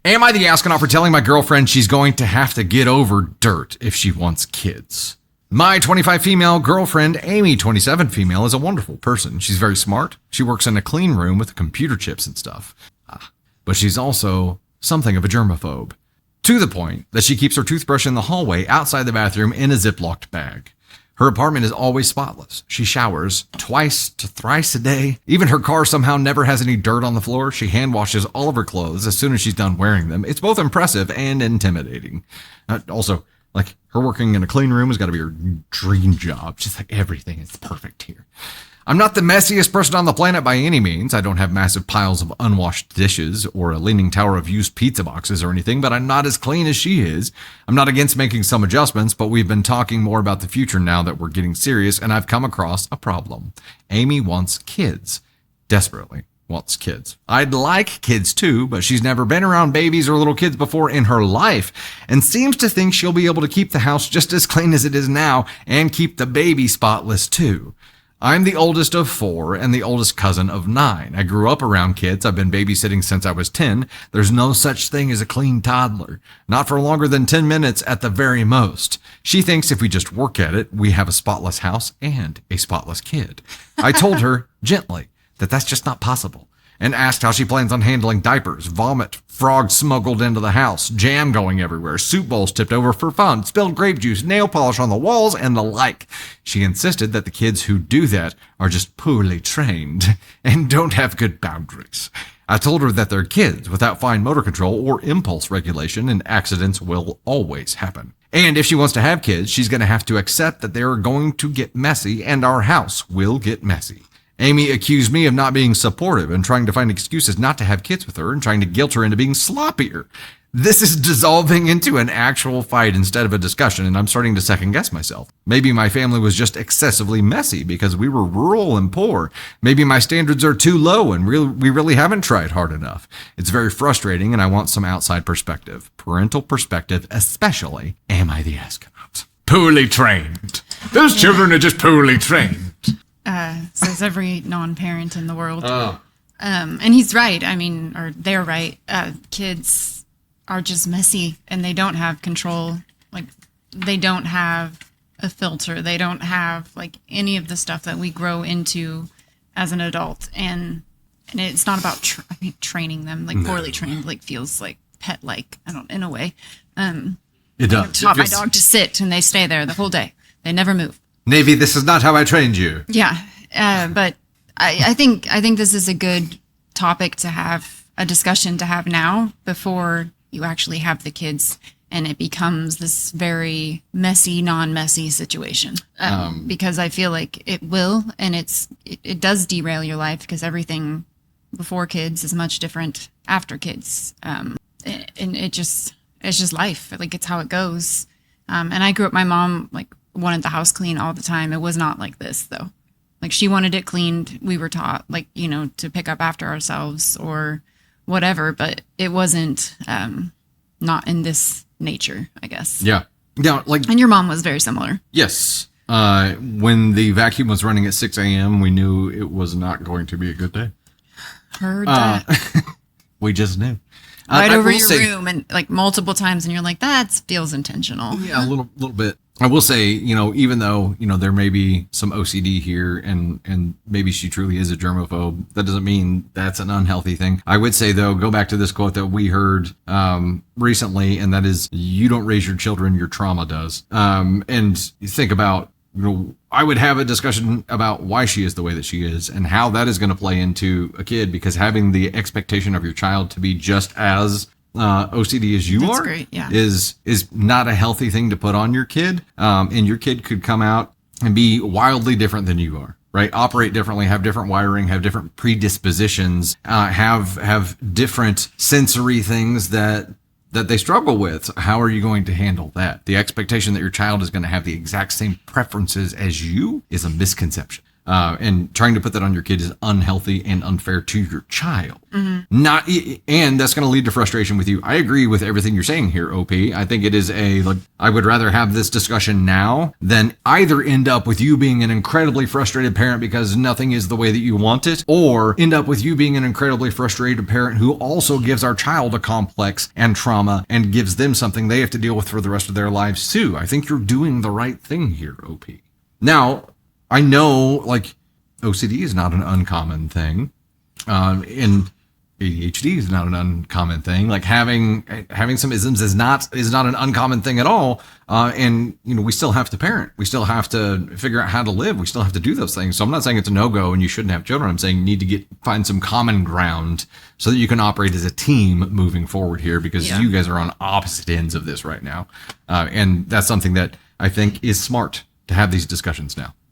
Am I the astronaut for telling my girlfriend she's going to have to get over dirt if she wants kids? My 25 female girlfriend, Amy, 27 female, is a wonderful person. She's very smart. She works in a clean room with computer chips and stuff. But she's also something of a germaphobe. To the point that she keeps her toothbrush in the hallway outside the bathroom in a Ziploc bag. Her apartment is always spotless. She showers twice to thrice a day. Even her car somehow never has any dirt on the floor. She hand washes all of her clothes as soon as she's done wearing them. It's both impressive and intimidating. Also, like, her working in a clean room has got to be her dream job. She's like, everything is perfect here. I'm not the messiest person on the planet by any means. I don't have massive piles of unwashed dishes or a leaning tower of used pizza boxes or anything, but I'm not as clean as she is. I'm not against making some adjustments, but we've been talking more about the future now that we're getting serious, and I've come across a problem. Amy wants kids. Desperately wants kids. I'd like kids too, but she's never been around babies or little kids before in her life, and seems to think she'll be able to keep the house just as clean as it is now and keep the baby spotless too. I'm the oldest of 4 and the oldest cousin of 9. I grew up around kids. I've been babysitting since I was 10. There's no such thing as a clean toddler. Not for longer than 10 minutes at the very most. She thinks if we just work at it, we have a spotless house and a spotless kid. I told her gently that that's just not possible, and asked how she plans on handling diapers, vomit, frogs smuggled into the house, jam going everywhere, soup bowls tipped over for fun, spilled grape juice, nail polish on the walls, and the like. She insisted that the kids who do that are just poorly trained and don't have good boundaries. I told her that they're kids without fine motor control or impulse regulation, and accidents will always happen. And if she wants to have kids, she's going to have to accept that they are going to get messy, and our house will get messy. Amy accused me of not being supportive and trying to find excuses not to have kids with her and trying to guilt her into being sloppier. This is dissolving into an actual fight instead of a discussion, and I'm starting to second guess myself. Maybe my family was just excessively messy because we were rural and poor. Maybe my standards are too low and we really haven't tried hard enough. It's very frustrating, and I want some outside perspective. Parental perspective, especially. Am I the astronaut? Poorly trained. Those children are just poorly trained. Says every non-parent in the world. And he's right. I mean, or they're right. Kids are just messy, and they don't have control. Like, they don't have a filter. They don't have, like, any of the stuff that we grow into as an adult. And it's not about training them. Like, poorly trained, like, feels like pet-like. In a way. It does. I taught my dog to sit, and they stay there the whole day. They never move. Navy, this is not how I trained you. Yeah, but I think this is a good topic to have a discussion to have now before you actually have the kids and it becomes this very messy, non-messy situation. Because I feel like it will, and it does derail your life because everything before kids is much different after kids, and it's just life. Like, it's how it goes. And I grew up, my mom wanted the house clean all the time. It was not like this though. Like, she wanted it cleaned. We were taught, to pick up after ourselves or whatever, but it wasn't, not in this nature, I guess. Yeah. Yeah. And your mom was very similar. Yes. When the vacuum was running at 6 a.m., we knew it was not going to be a good day. Heard that. We just knew. Right over your room and multiple times, and you're like, that feels intentional. Yeah, a little bit. I will say, even though, there may be some OCD here and maybe she truly is a germaphobe, that doesn't mean that's an unhealthy thing. I would say, though, go back to this quote that we heard recently, and that is, you don't raise your children, your trauma does. And you think about, I would have a discussion about why she is the way that she is and how that is going to play into a kid, because having the expectation of your child to be just as OCD as you are great, yeah. is not a healthy thing to put on your kid. And your kid could come out and be wildly different than you are, right? Operate differently, have different wiring, have different predispositions, have different sensory things that they struggle with. How are you going to handle that? The expectation that your child is going to have the exact same preferences as you is a misconception. And trying to put that on your kid is unhealthy and unfair to your child. Not, and that's going to lead to frustration with you. I agree with everything you're saying here, OP. I think it is I would rather have this discussion now than either end up with you being an incredibly frustrated parent because nothing is the way that you want it, or end up with you being an incredibly frustrated parent who also gives our child a complex and trauma and gives them something they have to deal with for the rest of their lives too. I think you're doing the right thing here, OP. Now, I know like OCD is not an uncommon thing, and ADHD is not an uncommon thing. Like having some isms is not an uncommon thing at all. And we still have to parent. We still have to figure out how to live. We still have to do those things. So I'm not saying it's a no-go and you shouldn't have children. I'm saying you need to find some common ground so that you can operate as a team moving forward here, because you guys are on opposite ends of this right now. And that's something that I think is smart to have these discussions now.